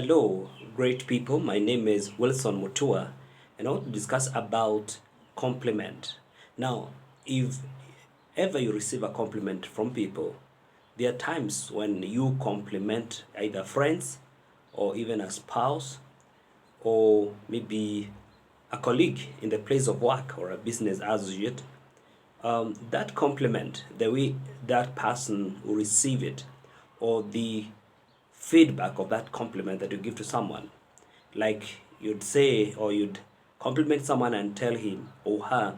Hello, great people. My name is Wilson Mutua, and I want to discuss about compliment. Now, if ever you receive a compliment from people, there are times when you compliment either friends or even a spouse or maybe a colleague in the place of work or a business associate. That compliment, the way that person will receive it, or the feedback of that compliment that you give to someone. Like you'd say, or you'd compliment someone and tell him or her,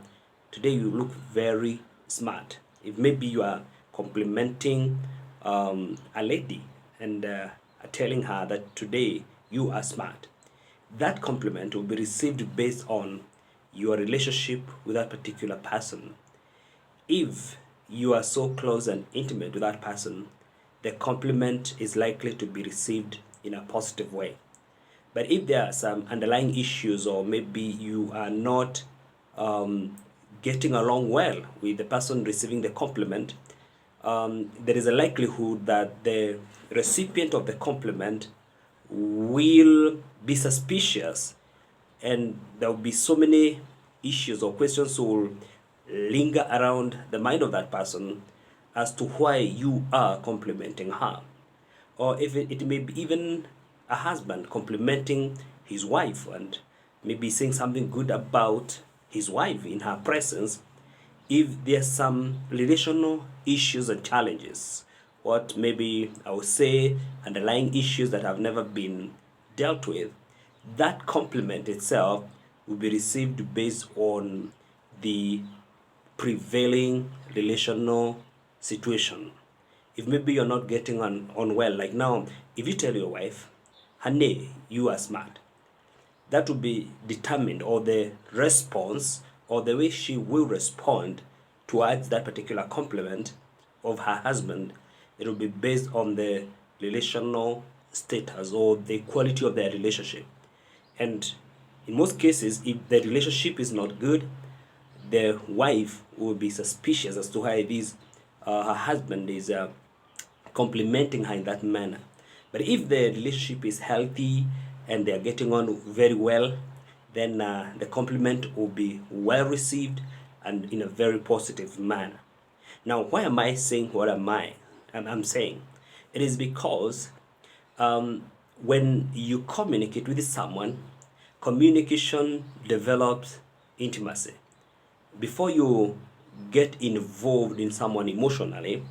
today you look very smart. If maybe you are complimenting a lady and telling her that today you are smart, that compliment will be received based on your relationship with that particular person. If you are so close and intimate with that person, the compliment is likely to be received in a positive way. But if there are some underlying issues, or maybe you are not getting along well with the person receiving the compliment, there is a likelihood that the recipient of the compliment will be suspicious, and there will be so many issues or questions will linger around the mind of that person as to why you are complimenting her. Or if it may be even a husband complimenting his wife and maybe saying something good about his wife in her presence. If there's some relational issues and challenges, what maybe I would say underlying issues that have never been dealt with, that compliment itself will be received based on the prevailing relational situation. If maybe you're not getting on well, like now, if you tell your wife, honey, you are smart, that will be determined, or the response or the way she will respond towards that particular compliment of her husband, it will be based on the relational status or the quality of their relationship. And in most cases, if the relationship is not good, the wife will be suspicious as to why this her husband is complimenting her in that manner. But if the relationship is healthy and they are getting on very well, then the compliment will be well received and in a very positive manner. Now, why am I saying what I'm saying? It is because when you communicate with someone, communication develops intimacy. Before you get involved in someone emotionally,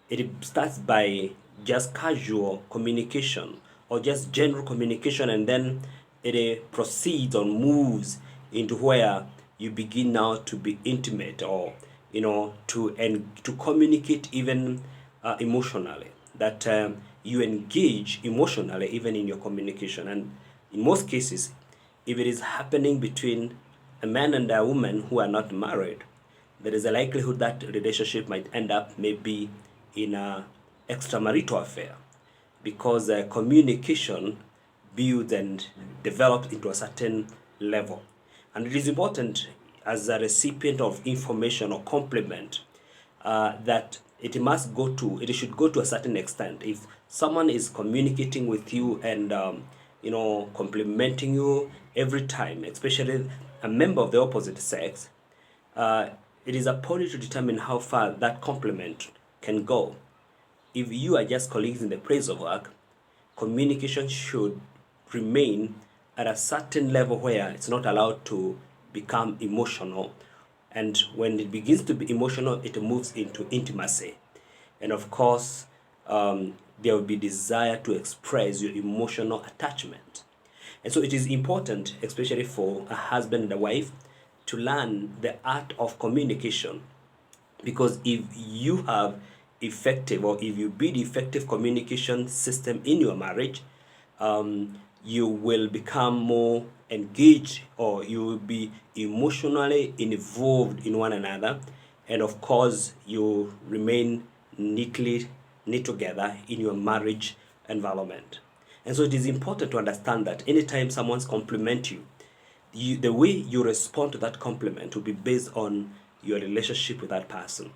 it starts by just casual communication or just general communication, and then it proceeds or moves into where you begin now to be intimate, or to communicate even emotionally, that you engage emotionally even in your communication. And in most cases, if it is happening between a man and a woman who are not married, there is a likelihood that relationship might end up maybe in a extramarital affair, because communication builds and develops into a certain level. And it is important as a recipient of information or compliment that it should go to a certain extent. If someone is communicating with you and complimenting you every time, especially a member of the opposite sex, it is upon you to determine how far that compliment can go. If you are just colleagues in the place of work, communication should remain at a certain level where it's not allowed to become emotional. And when it begins to be emotional, it moves into intimacy. And of course, there will be desire to express your emotional attachment. And so it is important, especially for a husband and a wife, to learn the art of communication. Because if you have effective, or if you build effective communication system in your marriage, you will become more engaged, or you will be emotionally involved in one another. And of course, you remain knit together in your marriage environment. And so it is important to understand that anytime someone's compliment you, the way you respond to that compliment will be based on your relationship with that person.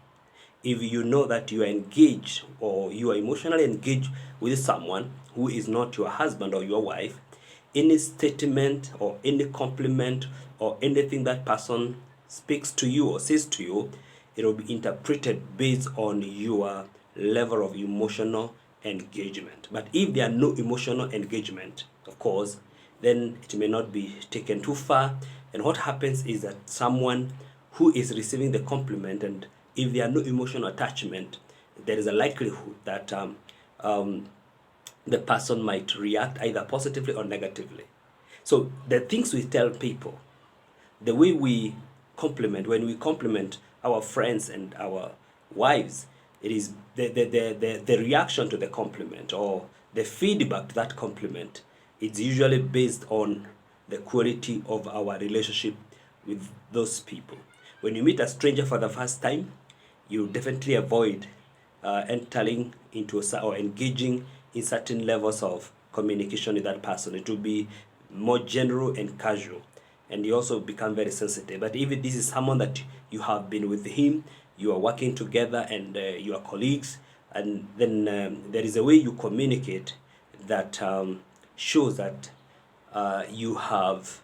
If you know that you are engaged, or you are emotionally engaged with someone who is not your husband or your wife, any statement or any compliment or anything that person speaks to you or says to you, it will be interpreted based on your level of emotional engagement. But if there are no emotional engagement, of course, then it may not be taken too far. And what happens is that someone who is receiving the compliment, and if there are no emotional attachment, there is a likelihood that the person might react either positively or negatively. So the things we tell people, the way we compliment, when we compliment our friends and our wives, it is the reaction to the compliment or the feedback to that compliment. It's usually based on the quality of our relationship with those people. When you meet a stranger for the first time, you definitely avoid entering into or engaging in certain levels of communication with that person. It will be more general and casual, and you also become very sensitive. But if this is someone that you have been with him, you are working together, and you are colleagues, and then there is a way you communicate that shows that you have,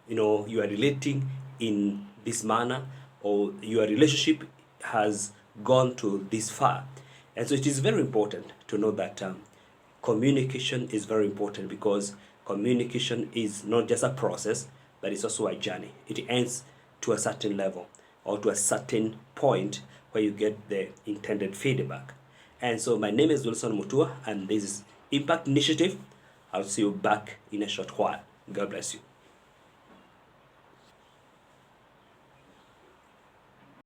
you are relating in this manner, or your relationship has gone to this far. And so it is very important to know that communication is very important, because communication is not just a process, but it's also a journey. It ends to a certain level or to a certain point where you get the intended feedback. And so my name is Wilson Mutua, and this is Impact Initiative. I'll see you back in a short while. God bless you.